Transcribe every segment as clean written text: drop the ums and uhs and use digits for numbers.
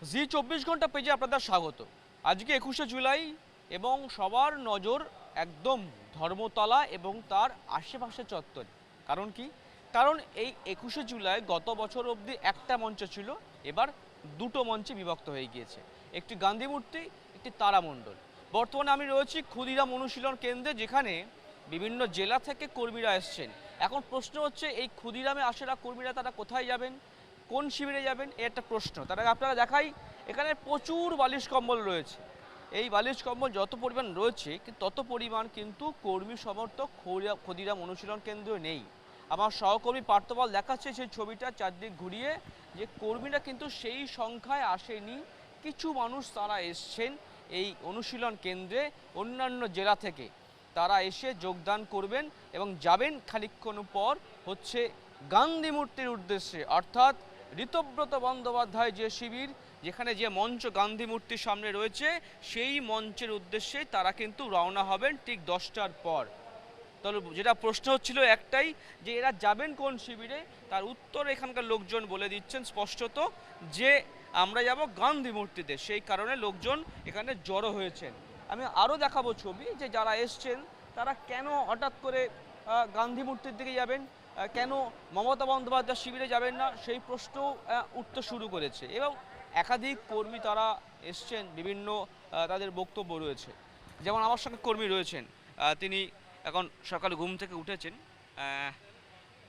জি 24 ঘন্টা পেজে আপনাদের স্বাগত। আজকে 21শে জুলাই এবং সবার নজর একদম ধর্মতলা এবং তার আশেপাশে চত্বরে। কারণ কি? কারণ এই 21শে জুলাই গত বছর অবধি একটা মঞ্চ ছিল, এবার দুটো মঞ্চে বিভক্ত হয়ে গিয়েছে। একটি গান্ধী মূর্তি, একটি তারামণ্ডল। বর্তমানে আমি রয়েছি ক্ষুদিরাম অনুশীলন কেন্দ্রে, যেখানে বিভিন্ন জেলা থেকে কর্মীরা এসছেন। এখন প্রশ্ন হচ্ছে, এই ক্ষুদিরামে আসেরা কর্মীরা তারা কোথায় যাবেন, কোন শিবিরে যাবেন, এই একটা প্রশ্ন। তার আগে আপনারা দেখাই, এখানে প্রচুর বালিশ কম্বল রয়েছে। এই বালিশ কম্বল যত পরিমাণ রয়েছে, তত পরিমাণ কিন্তু কর্মী সমর্থক ক্ষুদিরাম অনুশীলন কেন্দ্র নেই। আমার সহকর্মী পার্থপাল দেখাচ্ছে সেই ছবিটা চারদিক ঘুরিয়ে, যে কর্মীরা কিন্তু সেই সংখ্যায় আসেনি। কিছু মানুষ তারা এসছেন এই অনুশীলন কেন্দ্রে অন্যান্য জেলা থেকে। তারা এসে যোগদান করবেন এবং যাবেন খানিকক্ষণ পর হচ্ছে গান্ধী মূর্তির উদ্দেশ্যে, অর্থাৎ ঋতব্রত বন্দ্যোপাধ্যায় যে শিবির, যেখানে যে মঞ্চ গান্ধী মূর্তির সামনে রয়েছে, সেই মঞ্চের উদ্দেশ্যে তারা কিন্তু রওনা হবেন ঠিক 10টার পর। তাহলে যেটা প্রশ্ন হচ্ছিল একটাই, যে এরা যাবেন কোন শিবিরে, তার উত্তর এখানকার লোকজন বলে দিচ্ছেন স্পষ্টত, যে আমরা যাব গান্ধী মূর্তিতে। সেই কারণে লোকজন এখানে জড়ো হয়েছেন। আমি আরও দেখাবো ছবি, যে যারা এসছেন তারা কেন হঠাৎ করে গান্ধী মূর্তির দিকে যাবেন, কেন মমতা বন্দ্যোপাধ্যায় শিবিরে যাবেন না, সেই প্রশ্ন উঠতে শুরু করেছে। এবং একাধিক কর্মী তারা এসছেন, বিভিন্ন তাদের বক্তব্য রয়েছে। যেমন আমার সঙ্গে কর্মী রয়েছেন, তিনি এখন সকালে ঘুম থেকে উঠেছেন।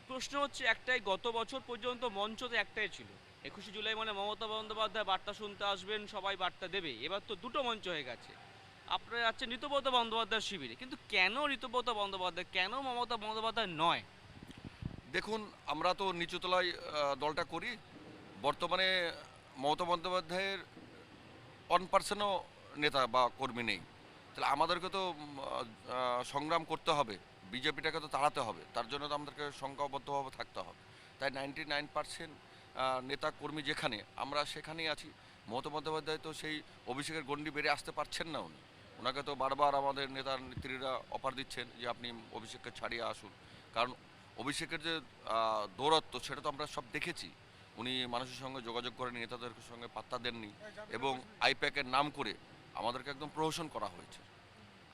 প্রশ্ন হচ্ছে একটাই, গত বছর পর্যন্ত মঞ্চ তো একটাই ছিল, 21শে জুলাই মানে মমতা বন্দ্যোপাধ্যায় বার্তা শুনতে আসবেন, সবাই বার্তা দেবে। এবার তো দুটো মঞ্চ হয়ে গেছে। আপনারা যাচ্ছেন ঋতব্রত বন্দ্যোপাধ্যায়ের শিবিরে, কিন্তু কেন ঋতব্রত বন্দ্যোপাধ্যায়, কেন মমতা বন্দ্যোপাধ্যায় নয়? দেখুন, আমরা তো নিচুতলায় দলটা করি। বর্তমানে মমতা বন্দ্যোপাধ্যায়ের 1% নেতা বা কর্মী নেই। তাহলে আমাদেরকে তো সংগ্রাম করতে হবে, বিজেপিটাকে তো তাড়াতে হবে। তার জন্য তো আমাদেরকে সংখ্যাবদ্ধভাবে থাকতে হবে। তাই 99% নেতা কর্মী যেখানে, আমরা সেখানেই আছি। মমতা বন্দ্যোপাধ্যায় তো সেই অভিষেকের গণ্ডি বেড়ে আসতে পারছেন না। ওনাকে তো বারবার আমাদের নেতা নেত্রীরা অফার দিচ্ছেন যে আপনি অভিষেককে ছাড়িয়ে আসুন। কারণ অভিষেকের যে দৌরত্ব, সেটা তো আমরা সব দেখেছি। উনি মানুষের সঙ্গে যোগাযোগ করেন, নেতাদের সঙ্গে পাত্তা দেননি, এবং আইপ্যাকের নাম করে আমাদেরকে একদম প্রহসন করা হয়েছে।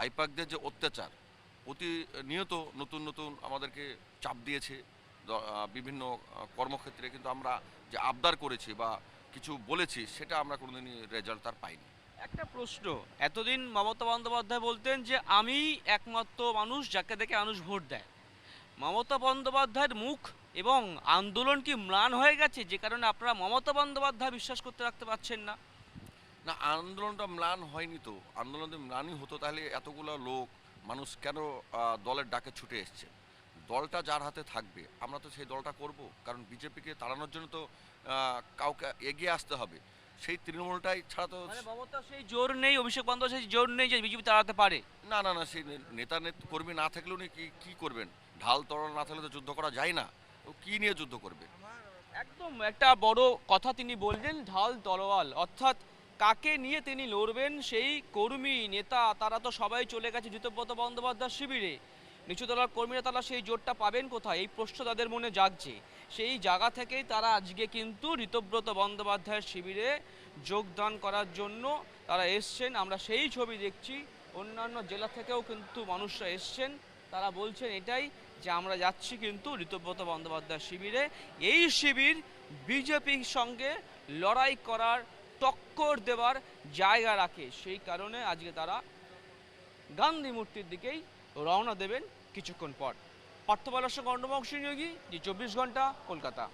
আইপ্যাকদের যে অত্যাচার, প্রতিনিয়ত নতুন নতুন আমাদেরকে চাপ দিয়েছে বিভিন্ন কর্মক্ষেত্রে, কিন্তু আমরা যে আবদার করেছি বা কিছু বলেছি, সেটা আমরা কোনোদিনই রেজাল্ট তার পাইনি। একটা প্রশ্ন, এতদিন মমতা বন্দ্যোপাধ্যায় বলতেন যে আমি একমাত্র মানুষ যাকে দেখে মানুষ ভোট দেয়। মমতা বন্দ্যোপাধ্যায়ের মুখ এবং আন্দোলন কি ম্লান হয়ে গেছে, যে কারণে আপনারা মমতা বন্দ্যোপাধ্যায় বিশ্বাস করতে রাখতে পারছেন না? না, আন্দোলনটা ম্লান হয়নি তো। আন্দোলন যদি ম্লানই হতো, তাহলে এতগুলো লোক মানুষ কেন দলের ডাকে ছুটে এসছে? দলটা যার হাতে থাকবে, আমরা তো সেই দলটা করব। কারণ বিজেপিকে তাড়ানোর জন্য তো কাউকে এগিয়ে আসতে হবে। সেই তৃণমূলটাই ছাড়া তো মানে মমতা সেই জোর নেই, অভিষেক বন্দ্যোপাধ্যায় সেই জোর নেই যে বিজেপি তাড়াতে পারে। না না না, সেই নেতা কর্মী না থাকলে উনি কি করবেন? ঢাল তরল না থাকলে তো যুদ্ধ করা যায় না। ও কি নিয়ে যুদ্ধ করবে? একদম একটা বড় কথা তিনি বললেন, ঢাল তলোয়াল, অর্থাৎ কাকে নিয়ে তিনি লড়বেন। সেই কর্মী নেতা তারা তো সবাই চলে গেছে ঋতব্রত বন্দ্যোপাধ্যায়ের শিবিরে। নিচুতলার কর্মীরা তারা সেই জোরটা পাবেন কোথায়, এই প্রশ্ন তাদের মনে জাগছে। সেই জায়গা থেকেই তারা আজকে কিন্তু ঋতব্রত বন্দ্যোপাধ্যায়ের শিবিরে যোগদান করার জন্য তারা এসছেন। আমরা সেই ছবি দেখছি, অন্যান্য জেলা থেকেও কিন্তু মানুষরা এসছেন। তারা বলছেন এটাই, যে আমরা যাচ্ছি কিন্তু ঋতব্রত বন্দ্যোপাধ্যায়ের শিবিরে। এই শিবির বিজেপির সঙ্গে লড়াই করার, টক্কর দেওয়ার জায়গা রাখে। সেই কারণে আজকে তারা গান্ধী মূর্তির দিকেই রওনা দেবেন কিছুক্ষণ পর। পার্থ বালার সঙ্গে অর্ণব যোগী, জি 24 ঘন্টা, কলকাতা।